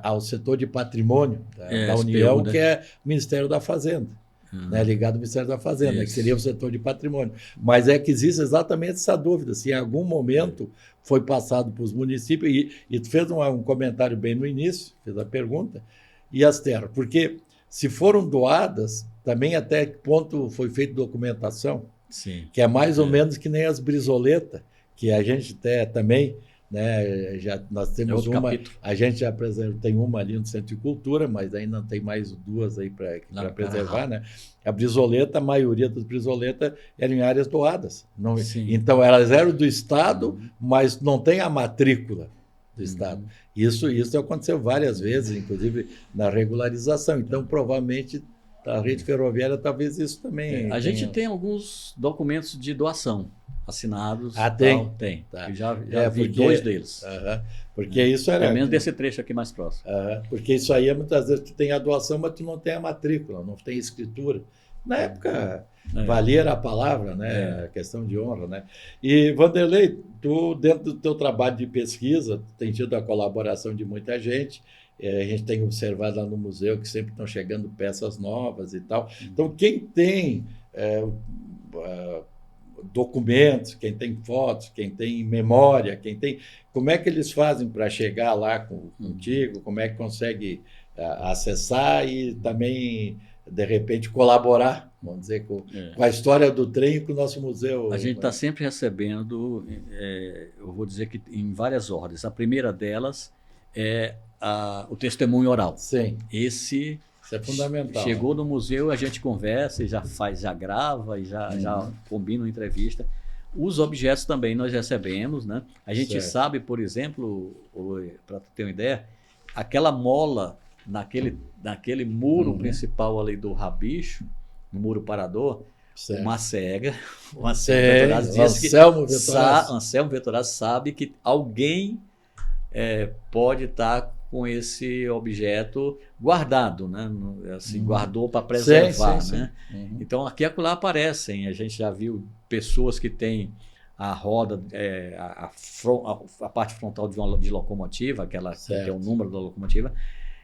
[SPEAKER 3] ao setor de patrimônio da União,
[SPEAKER 4] SPU, né?
[SPEAKER 3] que é o Ministério da Fazenda, né, ligado ao Ministério da Fazenda, que seria o setor de patrimônio. Mas é que existe exatamente essa dúvida, se em algum momento foi passado para os municípios, e tu fez um comentário bem no início, fez a pergunta, e as terras, porque se foram doadas, também até que ponto foi feita documentação,
[SPEAKER 4] Sim.
[SPEAKER 3] que é mais ou menos que nem as brisoletas, que a gente também, né, nós temos uma,
[SPEAKER 4] capítulo.
[SPEAKER 3] a gente já tem uma ali no Centro de Cultura, mas ainda tem mais duas aí para preservar, né? A brisoleta, a maioria das brisoletas eram em áreas doadas. Não, então, elas eram do Estado, mas não tem a matrícula do Estado. Isso aconteceu várias vezes, inclusive na regularização. Então, provavelmente, a rede ferroviária, talvez isso também...
[SPEAKER 4] A gente tem alguns documentos de doação assinados.
[SPEAKER 3] Tem?
[SPEAKER 4] Tem.
[SPEAKER 3] Tá.
[SPEAKER 4] Eu já vi dois deles.
[SPEAKER 3] Porque isso era...
[SPEAKER 4] Pelo menos desse trecho aqui mais próximo.
[SPEAKER 3] Porque isso aí, muitas vezes, tu tem a doação, mas tu não tem a matrícula, não tem escritura. Na época, valia a palavra, né? A questão de honra, né? E, Vanderlei, tu, dentro do teu trabalho de pesquisa, tem tido a colaboração de muita gente. A gente tem observado lá no museu que sempre estão chegando peças novas e tal. Então, quem tem documentos, quem tem fotos, quem tem memória, quem tem... Como é que eles fazem para chegar lá contigo? Como é que consegue acessar e também, de repente, colaborar, vamos dizer, com a história do trem e com o nosso museu?
[SPEAKER 4] A gente está sempre recebendo, eu vou dizer que em várias ordens. A primeira delas é o testemunho oral.
[SPEAKER 3] Sim.
[SPEAKER 4] Isso
[SPEAKER 3] é fundamental.
[SPEAKER 4] Chegou no museu, a gente conversa, e já grava, e já combina uma entrevista. Os objetos também nós recebemos, né? A gente sabe, por exemplo, para ter uma ideia, aquela mola naquele muro principal ali do Rabicho, no muro parador, uma cega, Anselmo Vettorazzi sabe que alguém pode estar com esse objeto guardado, né? Assim, guardou para preservar, né? Então, aqui e acolá aparecem. A gente já viu pessoas que têm a roda, a parte frontal de locomotiva, que é o número da locomotiva.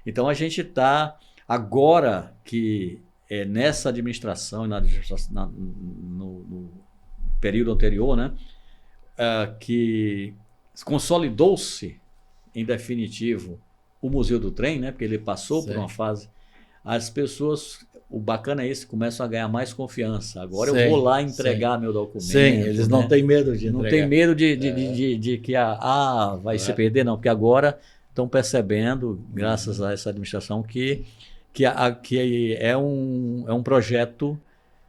[SPEAKER 4] Então, a gente está, agora que nessa administração, no período anterior, né? Que consolidou-se, em definitivo, o Museu do Trem, né? Porque ele passou por uma fase. As pessoas, o bacana é esse, começam a ganhar mais confiança. Agora eu vou lá entregar meu documento.
[SPEAKER 3] Sim, eles não têm medo de entregar.
[SPEAKER 4] Não tem medo de que vai se perder, não. Porque agora estão percebendo, graças a essa administração, que é um projeto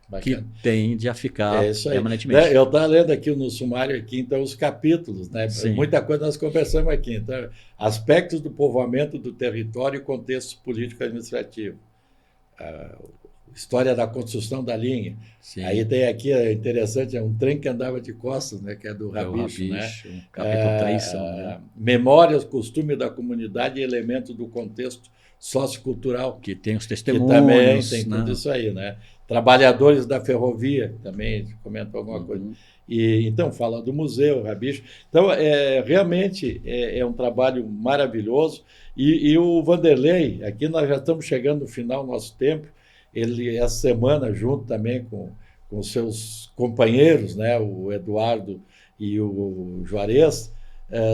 [SPEAKER 4] bacana, que tende a ficar permanentemente.
[SPEAKER 3] Eu estava lendo aqui no sumário, aqui, então, os capítulos, né? Muita coisa nós conversamos aqui. Então, aspectos do povoamento do território e contexto político-administrativo. História da construção da linha. Sim. Aí tem aqui, interessante, um trem que andava de costas, né? Que é do Rabicho, né?
[SPEAKER 4] Capítulo 3.
[SPEAKER 3] Memórias, costume da comunidade e elementos do contexto sociocultural.
[SPEAKER 4] Que tem os testemunhos.
[SPEAKER 3] Que também tem tudo isso aí, né? Trabalhadores da ferrovia, também comentou alguma coisa. E, então, fala do museu, Rabicho. Então, realmente é um trabalho maravilhoso. E o Vanderlei, aqui nós já estamos chegando no final do nosso tempo. Ele, essa semana, junto também com seus companheiros, né, o Eduardo e o Juarez,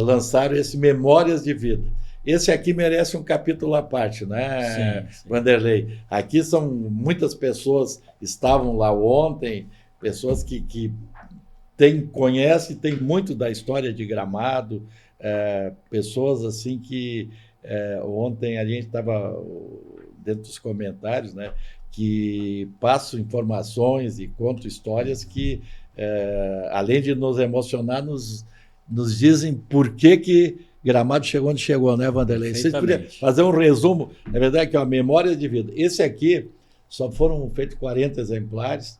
[SPEAKER 3] lançaram esse Memórias de Vida. Esse aqui merece um capítulo à parte, né, sim. Vanderlei? Aqui são muitas pessoas, estavam lá ontem, pessoas que conhecem, tem muito da história de Gramado, pessoas assim que ontem a gente estava dentro dos comentários, né, que passam informações e contam histórias que, além de nos emocionar, nos dizem por que Gramado chegou onde chegou, né, Vanderlei? Vocês podiam fazer um resumo, na verdade, que é uma memória de vida. Esse aqui só foram feitos 40 exemplares,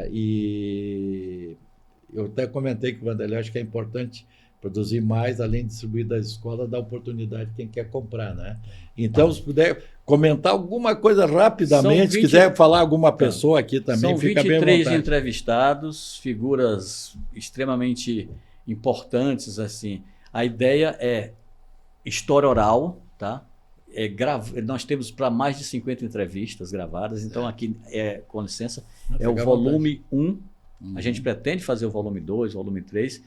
[SPEAKER 3] e eu até comentei com o Vanderlei, acho que é importante produzir mais, além de distribuir das escolas, dá oportunidade quem quer comprar, né? Então, se puder comentar alguma coisa rapidamente, se quiser falar alguma pessoa aqui também, fica bem à vontade.
[SPEAKER 4] São 23 entrevistados, figuras extremamente importantes, assim. A ideia é história oral, tá? Nós temos para mais de 50 entrevistas gravadas, então aqui, com licença, é o volume 1. A gente pretende fazer o volume 2, o volume 3,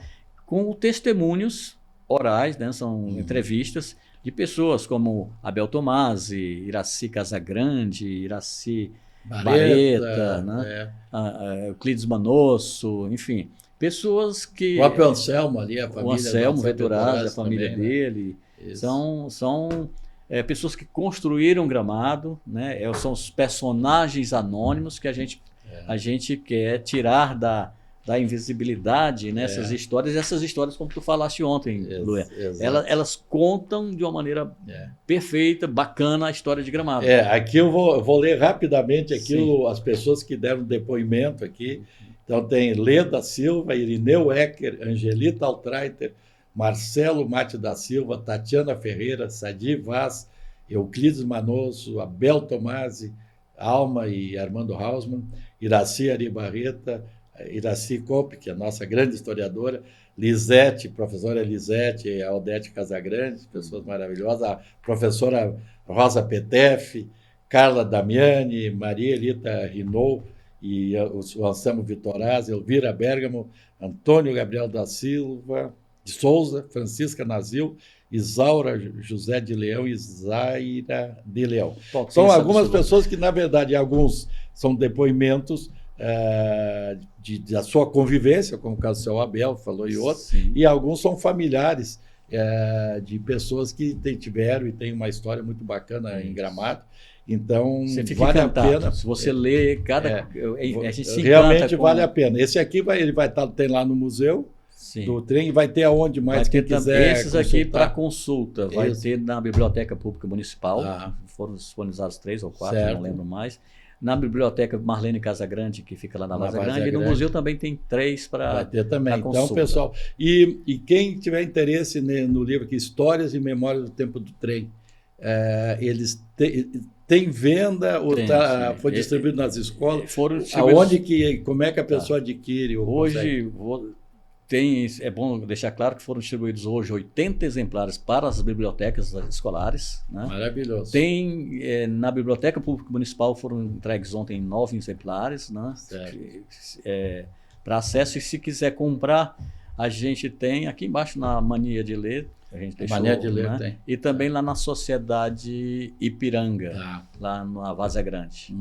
[SPEAKER 4] com testemunhos orais, né? São entrevistas de pessoas como Abel Tomasi, Iraci Casagrande, Iraci Barreta, né? Euclides Manosso, enfim, pessoas que...
[SPEAKER 3] O próprio Anselmo ali, a família...
[SPEAKER 4] O Anselmo Vettorazzi, a família
[SPEAKER 3] também,
[SPEAKER 4] dele,
[SPEAKER 3] né?
[SPEAKER 4] São pessoas que construíram Gramado, né? São os personagens anônimos que a gente quer tirar da invisibilidade nessas histórias. Essas histórias, como tu falaste ontem, Luê, elas contam de uma maneira perfeita, bacana a história de Gramado.
[SPEAKER 3] Aqui eu vou ler rapidamente aqui as pessoas que deram depoimento aqui. Então tem Leda Silva, Irineu Ecker, Angelita Altreiter, Marcelo Mate da Silva, Tatiana Ferreira, Sadi Vaz, Euclides Manosso, Abel Tomasi, Alma e Armando Hausmann, Iraci Ari Barreta, Iraci Cope, que é a nossa grande historiadora, Lisete, professora Lisete, Aldete Casagrande, pessoas maravilhosas, a professora Rosa Petef, Carla Damiani, Maria Elita Rinou, e o Anselmo Vittorazzi, Elvira Bergamo, Antônio Gabriel da Silva, de Souza, Francisca Nazil, Isaura José de Leão e Zaira de Leão. São algumas pessoas que, na verdade, alguns são depoimentos da sua convivência, como o caso do seu Abel falou e outros, e alguns são familiares de pessoas que tiveram e têm uma história muito bacana em Gramado. Então, vale a pena.
[SPEAKER 4] Se você lê a gente se
[SPEAKER 3] realmente vale a pena. Esse aqui tem lá no museu do trem, vai ter aonde mais quem quiser.
[SPEAKER 4] Esses aqui para consulta, vai ter na Biblioteca Pública Municipal, foram disponibilizados 3 ou 4, não lembro mais. Na Biblioteca Marlene Casagrande, que fica lá na Vaza Grande, e no museu também tem 3 para
[SPEAKER 3] vai ter também. Então, pessoal, e quem tiver interesse no livro aqui, Histórias e Memórias do Tempo do Trem, eles tem venda, foi distribuído nas escolas? Como é que a pessoa adquire?
[SPEAKER 4] Hoje, é bom deixar claro que foram distribuídos hoje 80 exemplares para as bibliotecas escolares. Né?
[SPEAKER 3] Maravilhoso.
[SPEAKER 4] Na Biblioteca Pública Municipal foram entregues ontem 9 exemplares, né? Para acesso. E se quiser comprar, a gente tem aqui embaixo na Mania de Ler. A gente deixou,
[SPEAKER 3] Mania de Ler,
[SPEAKER 4] né?
[SPEAKER 3] tem.
[SPEAKER 4] E também lá na Sociedade Ipiranga, lá na Vaza Grande.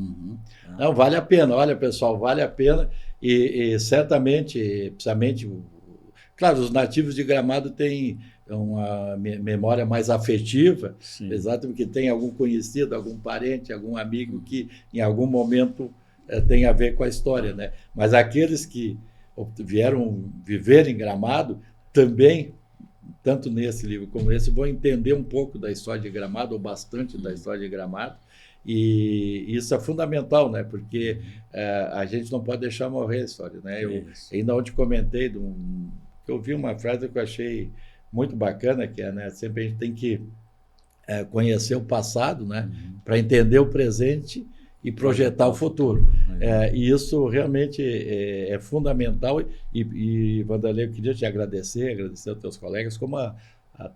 [SPEAKER 3] Não, vale a pena. Olha, pessoal, vale a pena. E certamente, principalmente... Claro, os nativos de Gramado têm uma memória mais afetiva, exatamente, porque tem algum conhecido, algum parente, algum amigo que em algum momento tem a ver com a história, né? Mas aqueles que vieram viver em Gramado também, tanto nesse livro como esse, vão entender um pouco da história de Gramado, ou bastante da história de Gramado, e isso é fundamental, né? Porque a gente não pode deixar morrer a história, né? Eu ainda ontem comentei eu vi uma frase que eu achei muito bacana, que né, sempre a gente tem que conhecer o passado, né, para entender o presente e projetar o futuro. E isso realmente é fundamental. E Vanderlei, eu queria te agradecer aos teus colegas, como a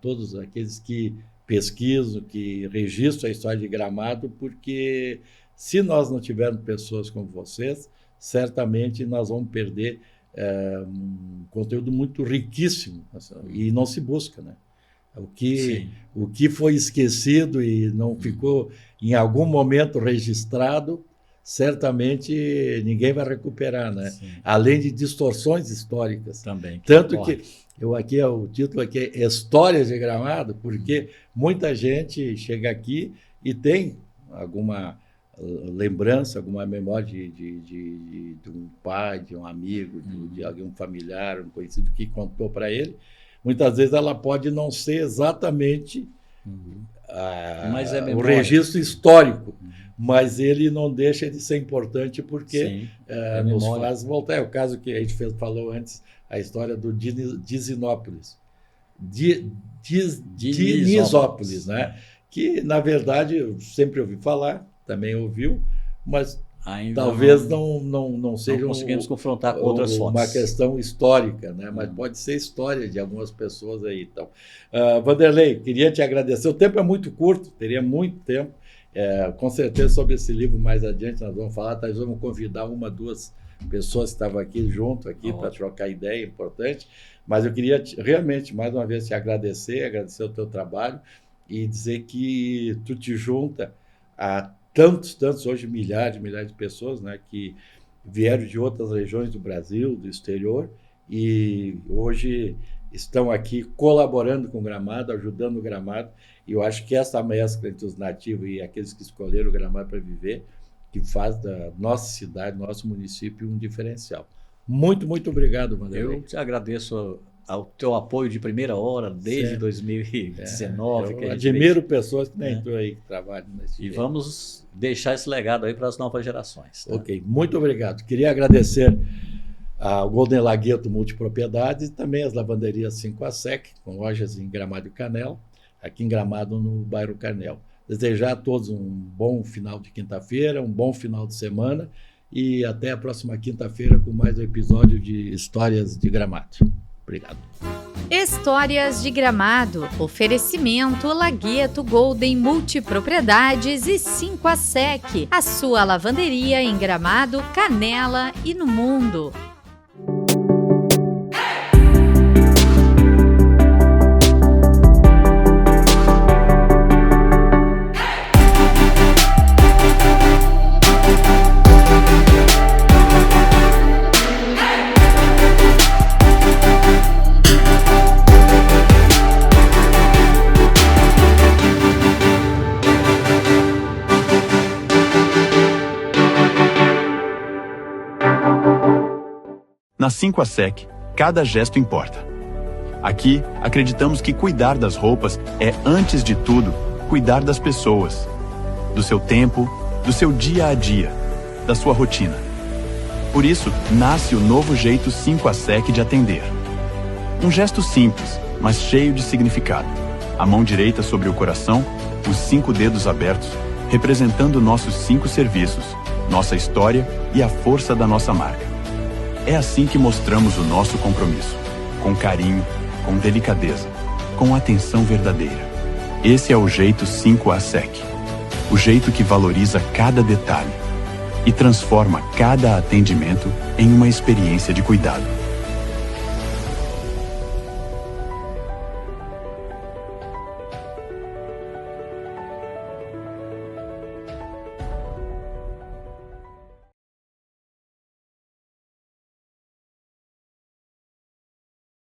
[SPEAKER 3] todos aqueles que pesquisam, que registram a história de Gramado, porque se nós não tivermos pessoas como vocês, certamente nós vamos perder um conteúdo muito riquíssimo, e não se busca, né? O que foi esquecido e não ficou em algum momento registrado, certamente ninguém vai recuperar, né? Além de distorções históricas.
[SPEAKER 4] Também.
[SPEAKER 3] Tanto que o título aqui é Histórias de Gramado, porque muita gente chega aqui e tem alguma lembrança, alguma memória de um pai, de um amigo, de algum familiar, um conhecido que contou para ele. Muitas vezes ela pode não ser exatamente o registro histórico, mas ele não deixa de ser importante porque nos faz voltar. É o caso que a gente falou antes, a história do Dizinópolis. Dinisópolis, né? Que, na verdade, eu sempre ouvi falar, também ouviu, mas ainda talvez não seja...
[SPEAKER 4] Não conseguimos confrontar com outras fontes.
[SPEAKER 3] Uma questão histórica, né? Mas pode ser história de algumas pessoas aí. Então, Vanderlei, queria te agradecer. O tempo é muito curto, teria muito tempo. Com certeza, sobre esse livro, mais adiante, nós vamos falar. Nós vamos convidar 1, 2 pessoas que estavam aqui junto aqui para trocar ideia, importante. Mas eu queria realmente, mais uma vez, te agradecer o teu trabalho e dizer que tu te junta a tantos, hoje milhares de pessoas, né, que vieram de outras regiões do Brasil, do exterior, e hoje estão aqui colaborando com o Gramado, ajudando o Gramado, e eu acho que essa mescla entre os nativos e aqueles que escolheram o Gramado para viver, que faz da nossa cidade, nosso município, um diferencial. Muito obrigado, Vanderlei.
[SPEAKER 4] Eu te agradeço ao teu apoio de primeira hora, desde 2019.
[SPEAKER 3] Eu admiro pessoas que nem tu aí que trabalham nesse
[SPEAKER 4] jeito. Vamos deixar esse legado aí para as novas gerações. Tá?
[SPEAKER 3] Ok, muito obrigado. Queria agradecer ao Golden Lagueto Multipropriedades e também as lavanderias 5 a Sec, com lojas em Gramado e Canela, aqui em Gramado, no bairro Carnel. Desejar a todos um bom final de quinta-feira, um bom final de semana e até a próxima quinta-feira com mais um episódio de Histórias de Gramado. Obrigado.
[SPEAKER 2] Histórias de Gramado. Oferecimento Lagueto Golden Multipropriedades e 5 a Sec. A sua lavanderia em Gramado, Canela e no mundo.
[SPEAKER 1] Na 5 a Sec, cada gesto importa. Aqui, acreditamos que cuidar das roupas é, antes de tudo, cuidar das pessoas, do seu tempo, do seu dia a dia, da sua rotina. Por isso, nasce o novo jeito 5 a Sec de atender. Um gesto simples, mas cheio de significado. A mão direita sobre o coração, os 5 dedos abertos, representando nossos 5 serviços, nossa história e a força da nossa marca. É assim que mostramos o nosso compromisso, com carinho, com delicadeza, com atenção verdadeira. Esse é o jeito 5 a Sec, o jeito que valoriza cada detalhe e transforma cada atendimento em uma experiência de cuidado.